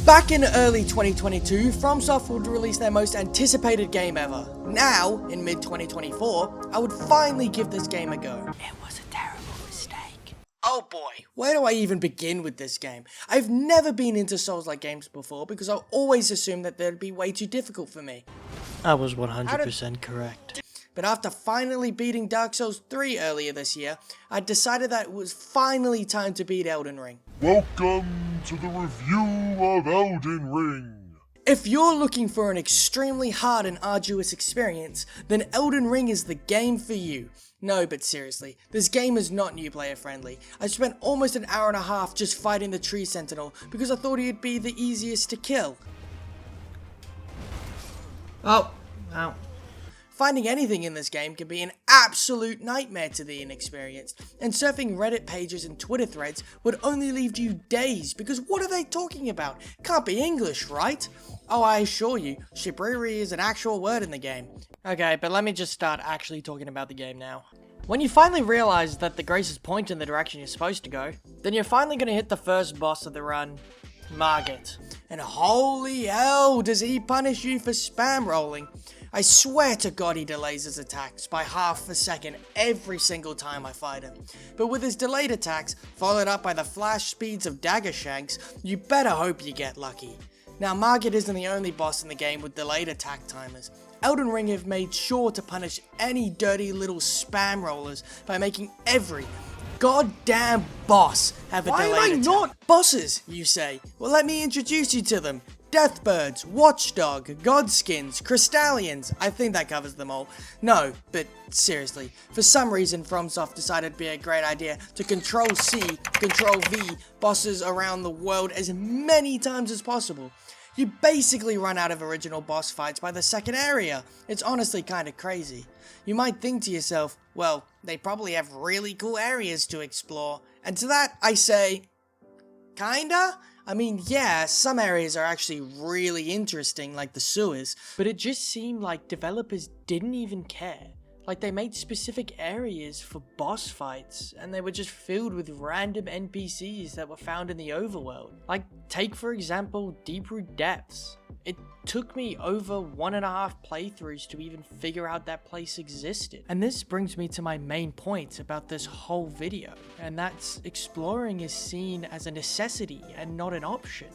Back in early 2022, FromSoft would release their most anticipated game ever. Now, in mid-2024, I would finally give this game a go. It was a terrible mistake. Oh boy, where do I even begin with this game? I've never been into Souls-like games before because I always assumed that they'd be way too difficult for me. I was 100% correct. But after finally beating Dark Souls 3 earlier this year, I decided that it was finally time to beat Elden Ring. Welcome to the review of Elden Ring. If you're looking for an extremely hard and arduous experience, then Elden Ring is the game for you. No, but seriously, this game is not new player friendly. I spent almost an hour and a half just fighting the Tree Sentinel because I thought he'd be the easiest to kill. Oh, ow. Finding anything in this game can be an absolute nightmare to the inexperienced, and surfing Reddit pages and Twitter threads would only leave you dazed because what are they talking about? Can't be English, right? Oh, I assure you, Shibriri is an actual word in the game. Okay, but let me just start actually talking about the game now. When you finally realize that the graces point in the direction you're supposed to go, then you're finally going to hit the first boss of the run, Margit. And holy hell, does he punish you for spam rolling. I swear to God he delays his attacks by half a second every single time I fight him. But with his delayed attacks, followed up by the flash speeds of dagger shanks, you better hope you get lucky. Now Margit isn't the only boss in the game with delayed attack timers. Elden Ring have made sure to punish any dirty little spam rollers by making every goddamn boss have a delayed attack. Why am I not bosses, you say? Well, let me introduce you to them. Deathbirds, Watchdog, Godskins, Crystallians, I think that covers them all. No, but seriously, for some reason FromSoft decided it'd be a great idea to Control-C, Control-V bosses around the world as many times as possible. You basically run out of original boss fights by the second area. It's honestly kinda crazy. You might think to yourself, well, they probably have really cool areas to explore. And to that, I say, kinda? I mean, yeah, some areas are actually really interesting, like the sewers, but it just seemed like developers didn't even care. Like, they made specific areas for boss fights, and they were just filled with random NPCs that were found in the overworld. Like, take for example, Deep-Root Depths. It took me over 1.5 playthroughs to even figure out that place existed. And this brings me to my main point about this whole video, and that's exploring is seen as a necessity and not an option.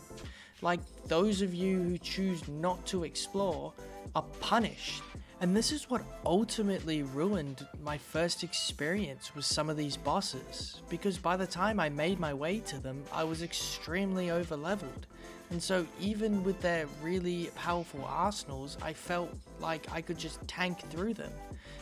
Like, those of you who choose not to explore are punished. And this is what ultimately ruined my first experience with some of these bosses, because by the time I made my way to them, I was extremely overleveled. And so even with their really powerful arsenals, I felt like I could just tank through them.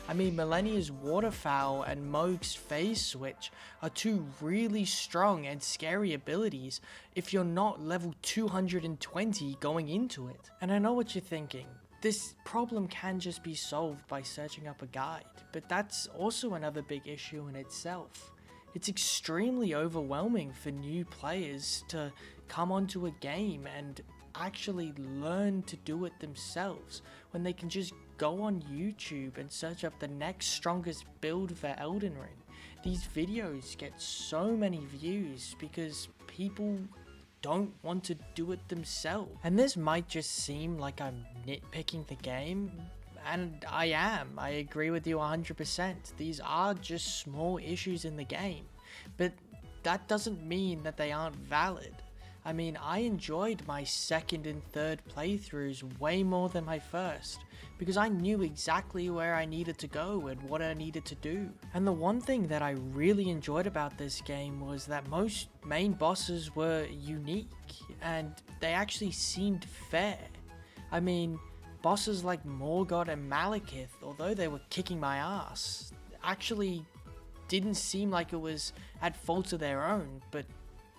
I mean, Millennia's Waterfowl and Mohg's Phase Switch are two really strong and scary abilities if you're not level 220 going into it. And I know what you're thinking. This problem can just be solved by searching up a guide, but that's also another big issue in itself. It's extremely overwhelming for new players to come onto a game and actually learn to do it themselves when they can just go on YouTube and search up the next strongest build for Elden Ring. These videos get so many views because people don't want to do it themselves. And this might just seem like I'm nitpicking the game, and I am. I agree with you 100%. These are just small issues in the game, but that doesn't mean that they aren't valid. I mean, I enjoyed my second and third playthroughs way more than my first, because I knew exactly where I needed to go and what I needed to do. And the one thing that I really enjoyed about this game was that most main bosses were unique, and they actually seemed fair. I mean, bosses like Morgott and Malekith, although they were kicking my ass, actually didn't seem like it was at fault of their own, but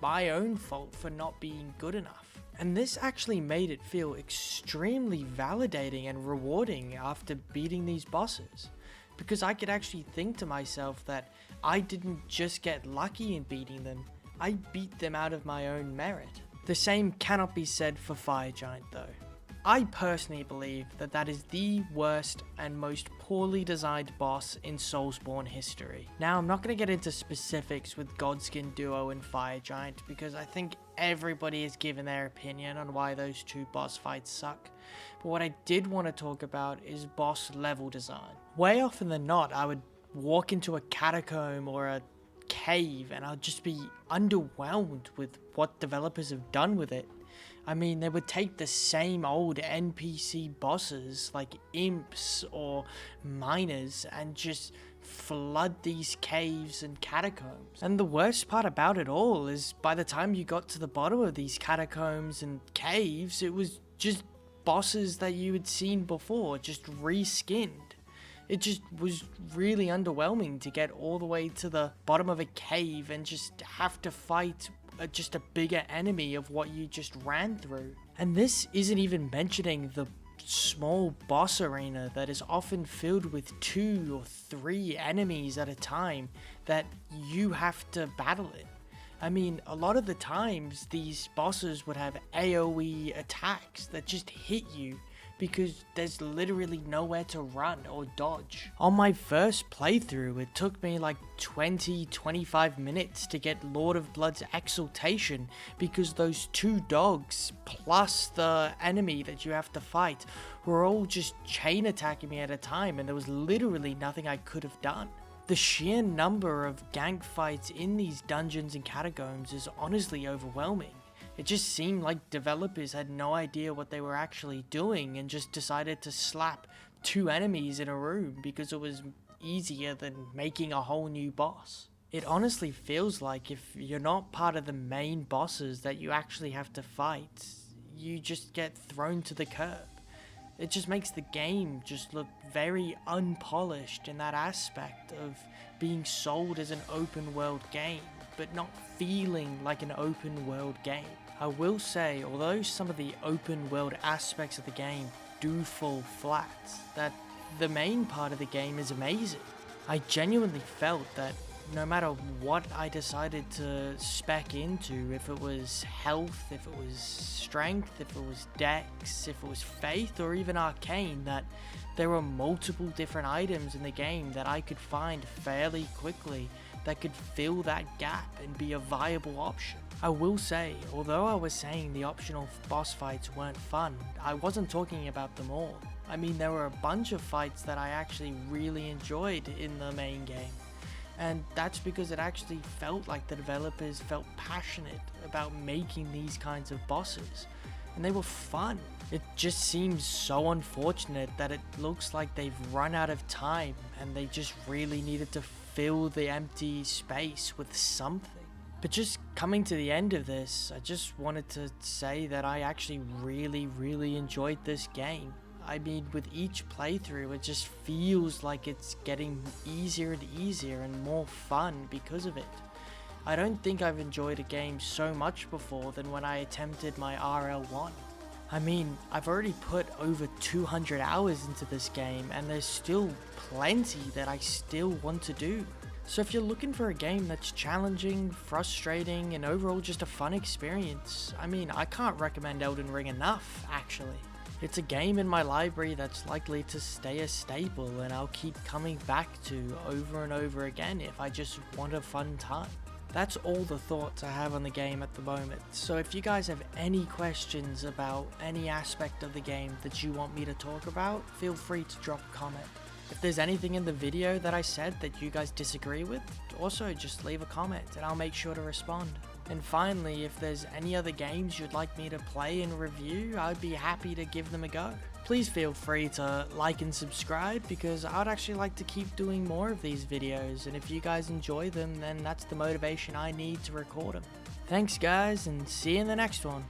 my own fault for not being good enough. And this actually made it feel extremely validating and rewarding after beating these bosses, because I could actually think to myself that I didn't just get lucky in beating them, I beat them out of my own merit. The same cannot be said for Fire Giant though. I personally believe that that is the worst and most poorly designed boss in Soulsborne history. Now, I'm not going to get into specifics with Godskin Duo and Fire Giant because I think everybody has given their opinion on why those two boss fights suck. But what I did want to talk about is boss level design. Way often than not, I would walk into a catacomb or a cave and I'll just be underwhelmed with what developers have done with it. I mean, they would take the same old NPC bosses like imps or miners and just flood these caves and catacombs. And the worst part about it all is by the time you got to the bottom of these catacombs and caves, it was just bosses that you had seen before, just reskinned. It just was really underwhelming to get all the way to the bottom of a cave and just have to fight just a bigger enemy of what you just ran through. And this isn't even mentioning the small boss arena that is often filled with 2 or 3 enemies at a time that you have to battle in. I mean, a lot of the times these bosses would have AoE attacks that just hit you because there's literally nowhere to run or dodge. On my first playthrough, it took me like 20-25 minutes to get Lord of Blood's Exaltation because those 2 dogs plus the enemy that you have to fight were all just chain attacking me at a time and there was literally nothing I could have done. The sheer number of gank fights in these dungeons and catacombs is honestly overwhelming. It just seemed like developers had no idea what they were actually doing and just decided to slap 2 enemies in a room because it was easier than making a whole new boss. It honestly feels like if you're not part of the main bosses that you actually have to fight, you just get thrown to the curb. It just makes the game just look very unpolished in that aspect of being sold as an open world game, but not feeling like an open world game. I will say, although some of the open world aspects of the game do fall flat, that the main part of the game is amazing. I genuinely felt that no matter what I decided to spec into, if it was health, if it was strength, if it was dex, if it was faith, or even arcane, that there were multiple different items in the game that I could find fairly quickly that could fill that gap and be a viable option. I will say, although I was saying the optional boss fights weren't fun, I wasn't talking about them all. I mean, there were a bunch of fights that I actually really enjoyed in the main game. And that's because it actually felt like the developers felt passionate about making these kinds of bosses. And they were fun. It just seems so unfortunate that it looks like they've run out of time and they just really needed to fill the empty space with something. But just coming to the end of this, I just wanted to say that I actually really enjoyed this game. I mean, with each playthrough, it just feels like it's getting easier and easier and more fun because of it. I don't think I've enjoyed a game so much before than when I attempted my RL1. I mean, I've already put over 200 hours into this game and there's still plenty that I still want to do. So if you're looking for a game that's challenging, frustrating, and overall just a fun experience, I mean, I can't recommend Elden Ring enough, actually. It's a game in my library that's likely to stay a staple and I'll keep coming back to over and over again if I just want a fun time. That's all the thoughts I have on the game at the moment, so if you guys have any questions about any aspect of the game that you want me to talk about, feel free to drop a comment. If there's anything in the video that I said that you guys disagree with, also just leave a comment and I'll make sure to respond. And finally, if there's any other games you'd like me to play and review, I'd be happy to give them a go. Please feel free to like and subscribe because I'd actually like to keep doing more of these videos, and if you guys enjoy them, then that's the motivation I need to record them. Thanks guys, and see you in the next one.